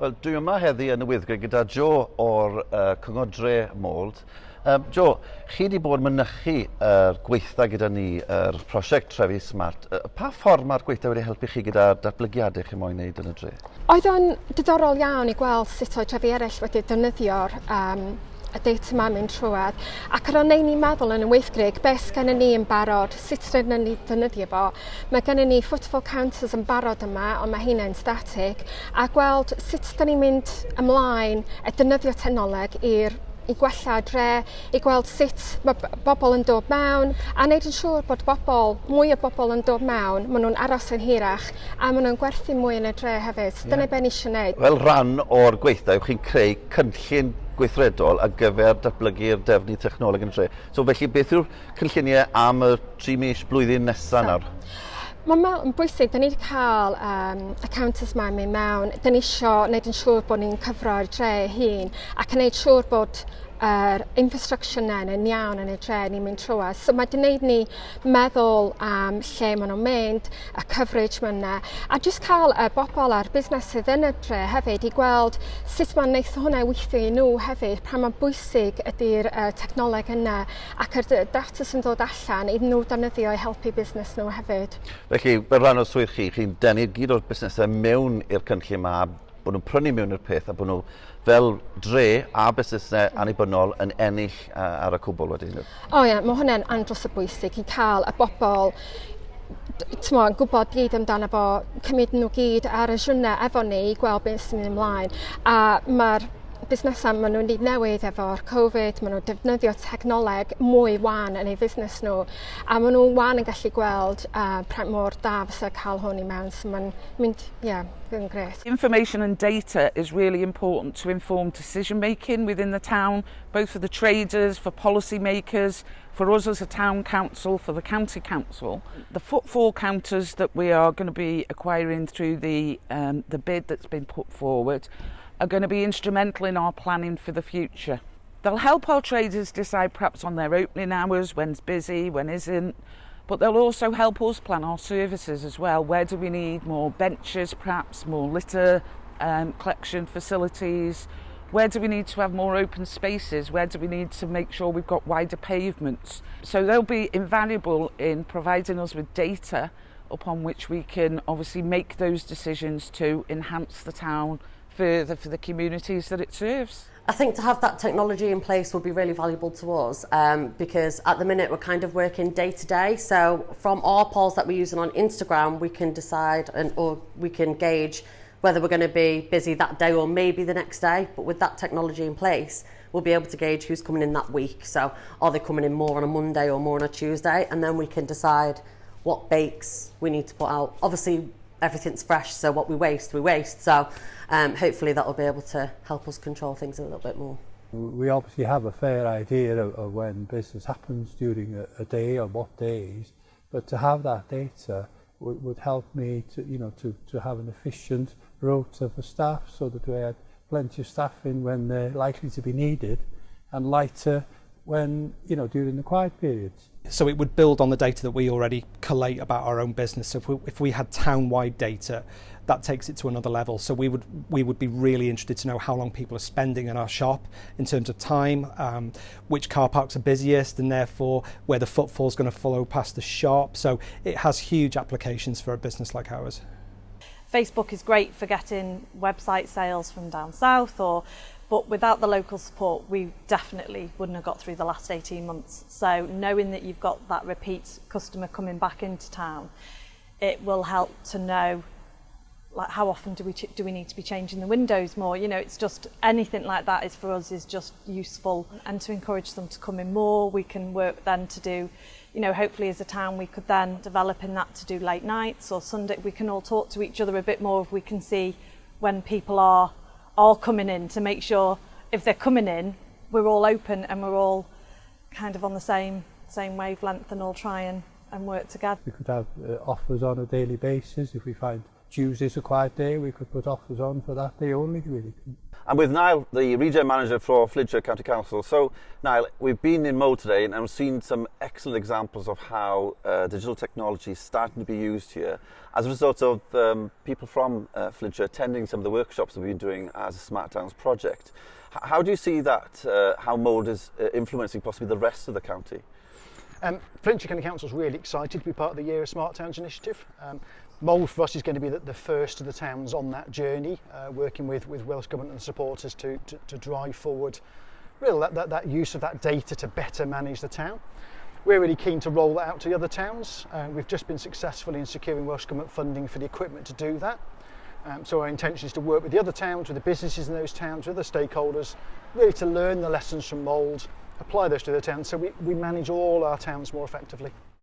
Wel, dwi yma heddi yn y wyddgrau gyda Joe o'r Cyngor Dre Mold. Joe, chi wedi bod mynychu gweithdai gyda ni, prosiect Trefi Smart. Pa ffordd mae'r gweithdai wedi helpu chi gyda'r datblygiadau chi moyn wneud yn y dre? Oedd o'n diddorol iawn i gweld sut oedd trefi eraill wedi defnyddio'r y data ma'n mynd trwad. Ac ar ôl ni meddwl yn y weithgrig, beth gen ni yn barod, sut rydyn ni defnyddio fo. Mae gen ni footfall counters yn barod yma, ond mae hynny'n static. A gweld sut da ni'n mynd ymlaen y defnyddio technoleg i gwella dre, i gweld sut mae bobl yn dod mewn, a wneud yn siŵr bod mwy o bobl yn dod mewn, maen nhw'n aros yn hirach, a maen nhw'n gwerthu mwy yn y dre hefyd. Dyna be ni eisiau gwneud. Wel, rhan o'r gweithdai, yw'ch chi'n creu cynllun gweithredol ar gyfer datblygu'r defnydd technoleg yn y dre. So felly, beth yw'r cynlluniau am y 3 mis blwyddyn nesaf nawr? Mae'n bwysig, da ni wedi cael y counters ma'n mynd mewn. Da ni eisiau gwneud yn siŵr bod ni'n cyfro'r dre hun ac yn gwneud siŵr bod yr infrastructure yn iawn yn y dre ni'n mynd trwy. So mae wedi gwneud ni meddwl am lle maen nhw'n mynd, y coverage ma'n yna, a jyst cael y bobl a'r busnesydd yn y dre hefyd i gweld sut mae'n neith hwnna weithio i nhw hefyd, pan mae'n bwysig ydy'r technoleg yna ac yr data sy'n dod allan i nhw defnyddio i helpu busnes nhw hefyd. Felly, fel rhan o swydd chi'n denu gyd o'r busnesau mewn i'r cynllun yma, bod nhw'n prynu mewn i'r peth a bod nhw fel dre a busnesau annibynnol yn ennill ar y cwbl wedyn. O ie, mae hwnna'n andros o bwysig i cael y bobl yn gwybod gyd amdano fo, cymryd nhw gyd ar y siwrna efo ni i gweld beth sy'n mynd ymlaen. A mae'r busnesau maen nhw'n wedi newydd efo'r Covid, maen nhw'n defnyddio technoleg mwy wan yn eu busnes nhw, a maen nhw wan yn gallu gweld print mor da fysa cael hwn i mewn, so mae'n mynd, yn gret. Information and data is really important to inform decision making within the town, both for the traders, for policy makers, for us as a town council, for the county council. The footfall counters that we are going to be acquiring through the bid that's been put forward are going to be instrumental in our planning for the future. They'll help our traders decide perhaps on their opening hours, when's busy, when isn't, but they'll also help us plan our services as well. Where do we need more benches perhaps, more litter collection facilities? Where do we need to have more open spaces? Where do we need to make sure we've got wider pavements? So they'll be invaluable in providing us with data upon which we can obviously make those decisions to enhance the town further for the communities that it serves. I think to have that technology in place would be really valuable to us because at the minute we're kind of working day to day. So from our polls that we're using on Instagram, we can decide or we can gauge whether we're going to be busy that day or maybe the next day. But with that technology in place, we'll be able to gauge who's coming in that week. So are they coming in more on a Monday or more on a Tuesday? And then we can decide what bakes we need to put out. Obviously, everything's fresh, so what we waste, we waste. So hopefully that will be able to help us control things a little bit more. We obviously have a fair idea of when business happens during a day or what days, but to have that data would help me to have an efficient rota for staff so that we had plenty of staff in when they're likely to be needed and lighter when, during the quiet periods. So it would build on the data that we already collate about our own business. So if we had town-wide data, that takes it to another level. So we would be really interested to know how long people are spending in our shop in terms of time, which car parks are busiest, and therefore where the footfall is going to follow past the shop. So it has huge applications for a business like ours. Facebook is great for getting website sales from down south, but without the local support, we definitely wouldn't have got through the last 18 months. So knowing that you've got that repeat customer coming back into town, it will help to know like how often do we need to be changing the windows more. It's just anything like that is for us is just useful, and to encourage them to come in more. We can work then to do, hopefully as a town we could then develop in that to do late nights or Sunday. We can all talk to each other a bit more if we can see when people are all coming in, to make sure if they're coming in we're all open and we're all kind of on the same wavelength and all try and work together. We could have offers on a daily basis if we find Tuesday's a quiet day, we could put offers on for that day only, really. And with Niall, the Regen Manager for Flintshire County Council. So, Niall, we've been in Mold today and we've seen some excellent examples of how digital technology is starting to be used here as a result of people from Flintshire attending some of the workshops that we've been doing as a Smart Towns project. How do you see that, how Mold is influencing possibly the rest of the county? Flintshire County Council is really excited to be part of the Year of Smart Towns initiative. Mold for us is going to be the first of the towns on that journey, working with Welsh Government and supporters to drive forward really that use of that data to better manage the town. We're really keen to roll that out to the other towns. We've just been successful in securing Welsh Government funding for the equipment to do that. So our intention is to work with the other towns, with the businesses in those towns, with other stakeholders, really to learn the lessons from Mold, apply those to the towns so we manage all our towns more effectively.